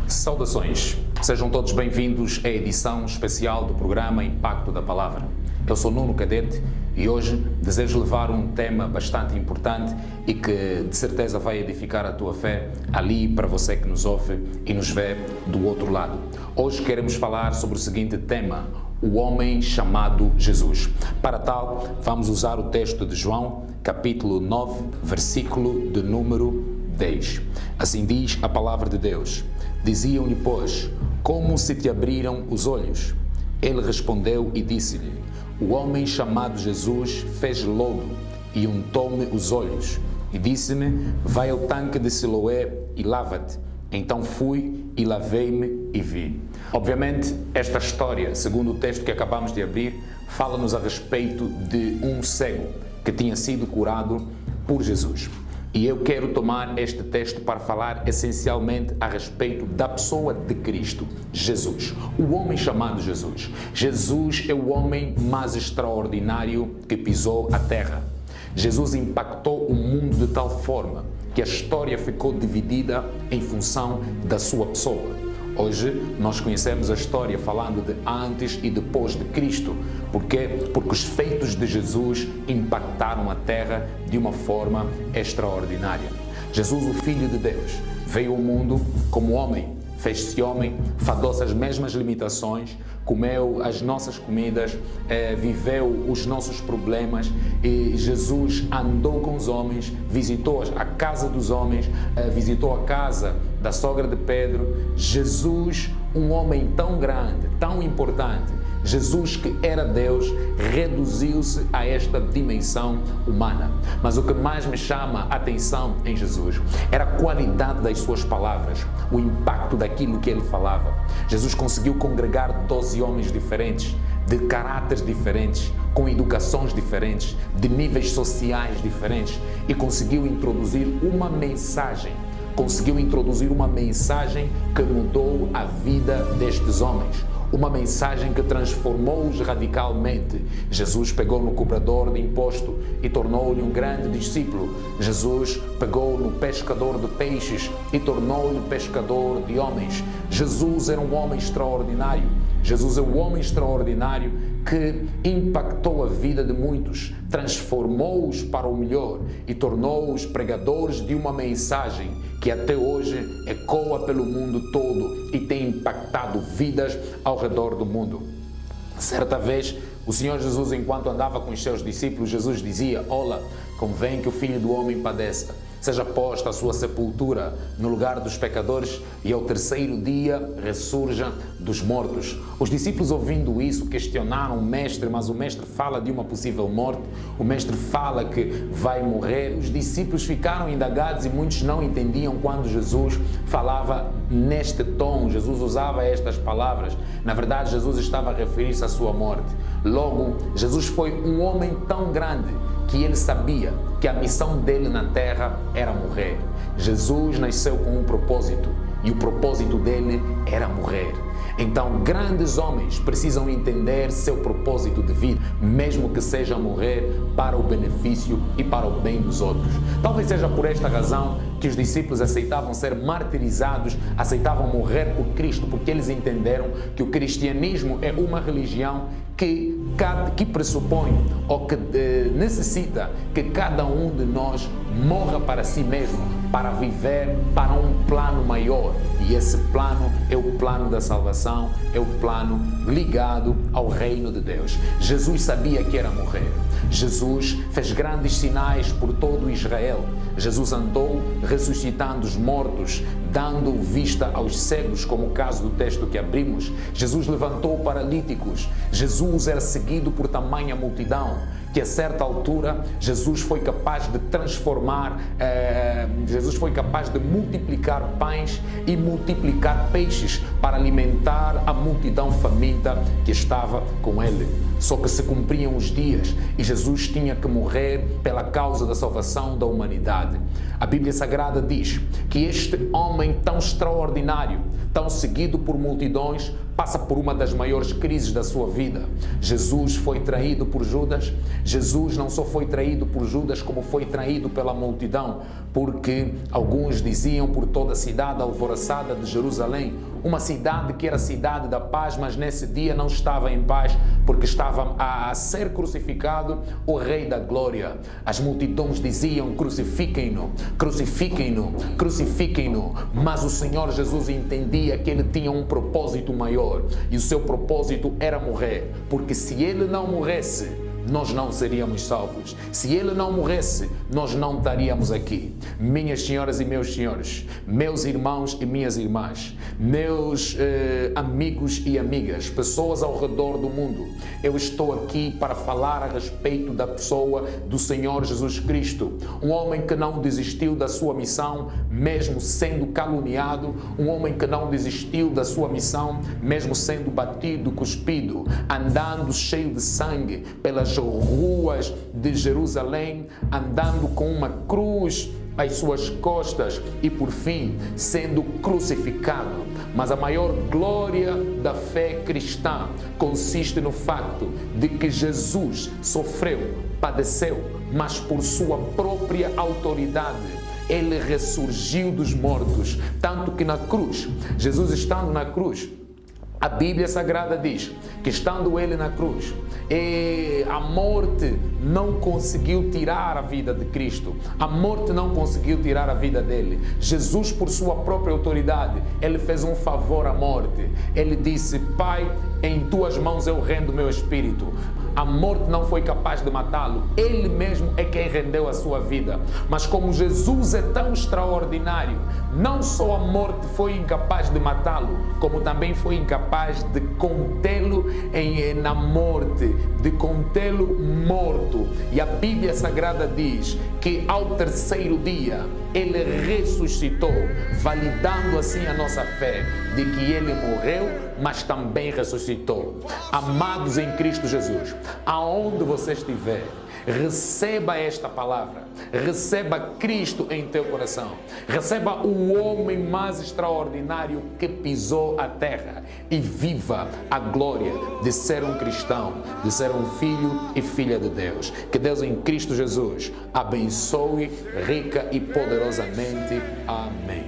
Saudações, sejam todos bem-vindos à edição especial do programa Impacto da Palavra. Eu sou Nuno Cadete e hoje desejo levar um tema bastante importante e que de certeza vai edificar a tua fé ali para você que nos ouve e nos vê do outro lado. Hoje queremos falar sobre o seguinte tema: o homem chamado Jesus. Para tal, vamos usar o texto de João, capítulo 9, versículo de número 10. Assim diz a palavra de Deus. Diziam-lhe, pois, como se te abriram os olhos? Ele respondeu e disse-lhe, o homem chamado Jesus fez lodo e untou-me os olhos e disse-me, vai ao tanque de Siloé e lava-te. Então fui e lavei-me e vi. Obviamente, esta história, segundo o texto que acabamos de abrir, fala-nos a respeito de um cego que tinha sido curado por Jesus. E eu quero tomar este texto para falar essencialmente a respeito da pessoa de Cristo, Jesus, o homem chamado Jesus. Jesus é o homem mais extraordinário que pisou a terra. Jesus impactou o mundo de tal forma que a história ficou dividida em função da sua pessoa. Hoje nós conhecemos a história falando de antes e depois de Cristo. Por quê? Porque os feitos de Jesus impactaram a terra de uma forma extraordinária. Jesus, o Filho de Deus, veio ao mundo como homem, fez-se homem, fadou-se as mesmas limitações, comeu as nossas comidas, viveu os nossos problemas e Jesus andou com os homens, visitou a casa dos homens, visitou a casa da sogra de Pedro. Jesus, um homem tão grande, tão importante, Jesus que era Deus, reduziu-se a esta dimensão humana. Mas o que mais me chama a atenção em Jesus era a qualidade das suas palavras, o impacto daquilo que ele falava. Jesus conseguiu congregar 12 homens diferentes, de caráteres diferentes, com educações diferentes, de níveis sociais diferentes e conseguiu introduzir uma mensagem que mudou a vida destes homens. Uma mensagem que transformou-os radicalmente. Jesus pegou no cobrador de imposto e tornou-lhe um grande discípulo. Jesus pegou no pescador de peixes e tornou-lhe pescador de homens. Jesus era um homem extraordinário. Jesus é um homem extraordinário que impactou a vida de muitos, transformou-os para o melhor e tornou-os pregadores de uma mensagem que até hoje ecoa pelo mundo todo e tem impactado vidas ao redor do mundo. Certa vez, o Senhor Jesus, enquanto andava com os seus discípulos, Jesus dizia, olha, convém que o Filho do Homem padeça, seja posta a sua sepultura no lugar dos pecadores e ao terceiro dia ressurja dos mortos. Os discípulos, ouvindo isso, questionaram o mestre, mas o mestre fala de uma possível morte, o mestre fala que vai morrer. Os discípulos ficaram indagados e muitos não entendiam quando Jesus falava neste tom, Jesus usava estas palavras. Na verdade, Jesus estava a referir-se à sua morte. Logo, Jesus foi um homem tão grande que ele sabia que a missão dele na terra era morrer. Jesus nasceu com um propósito e o propósito dele era morrer. Então, grandes homens precisam entender seu propósito de vida, mesmo que seja morrer para o benefício e para o bem dos outros. Talvez seja por esta razão que os discípulos aceitavam ser martirizados, aceitavam morrer por Cristo, porque eles entenderam que o cristianismo é uma religião que pressupõe ou que necessita que cada um de nós morra para si mesmo, para viver para um plano maior. E esse plano é o plano da salvação, é o plano ligado ao reino de Deus. Jesus sabia que era morrer. Jesus fez grandes sinais por todo Israel. Jesus andou ressuscitando os mortos, dando vista aos cegos, como o caso do texto que abrimos. Jesus levantou paralíticos. Jesus era seguido por tamanha multidão que a certa altura Jesus foi capaz de transformar, Jesus foi capaz de multiplicar pães e multiplicar peixes para alimentar a multidão faminta que estava com ele. Só que se cumpriam os dias e Jesus tinha que morrer pela causa da salvação da humanidade. A Bíblia Sagrada diz que este homem tão extraordinário, tão seguido por multidões, passa por uma das maiores crises da sua vida. Jesus foi traído por Judas. Jesus não só foi traído por Judas, como foi traído pela multidão, porque alguns diziam por toda a cidade alvoroçada de Jerusalém, uma cidade que era cidade da paz, mas nesse dia não estava em paz, porque estava a ser crucificado o Rei da Glória. As multidões diziam: crucifiquem-no, crucifiquem-no, crucifiquem-no. Mas o Senhor Jesus entendia que ele tinha um propósito maior, e o seu propósito era morrer, porque se ele não morresse, nós não seríamos salvos. Se ele não morresse, nós não estaríamos aqui. Minhas senhoras e meus senhores, meus irmãos e minhas irmãs, meus amigos e amigas, pessoas ao redor do mundo, eu estou aqui para falar a respeito da pessoa do Senhor Jesus Cristo, um homem que não desistiu da sua missão, mesmo sendo caluniado, um homem que não desistiu da sua missão, mesmo sendo batido, cuspido, andando cheio de sangue pelas ruas de Jerusalém, andando com uma cruz às suas costas e, por fim, sendo crucificado. Mas a maior glória da fé cristã consiste no facto de que Jesus sofreu, padeceu, mas por sua própria autoridade ele ressurgiu dos mortos. Tanto que na cruz, Jesus estando na cruz, a Bíblia Sagrada diz que estando ele na cruz, a morte não conseguiu tirar a vida de Cristo. A morte não conseguiu tirar a vida dele. Jesus, por sua própria autoridade, ele fez um favor à morte. Ele disse: Pai, em tuas mãos eu rendo meu espírito. A morte não foi capaz de matá-lo. Ele mesmo é quem rendeu a sua vida. Mas como Jesus é tão extraordinário, não só a morte foi incapaz de matá-lo, como também foi incapaz de contê-lo na morte, de contê-lo morto. E a Bíblia Sagrada diz que ao terceiro dia ele ressuscitou, validando assim a nossa fé de que ele morreu, mas também ressuscitou. Amados em Cristo Jesus, aonde você estiver, receba esta palavra, receba Cristo em teu coração, receba o homem mais extraordinário que pisou a terra e viva a glória de ser um cristão, de ser um filho e filha de Deus. Que Deus em Cristo Jesus abençoe rica e poderosamente. Amém.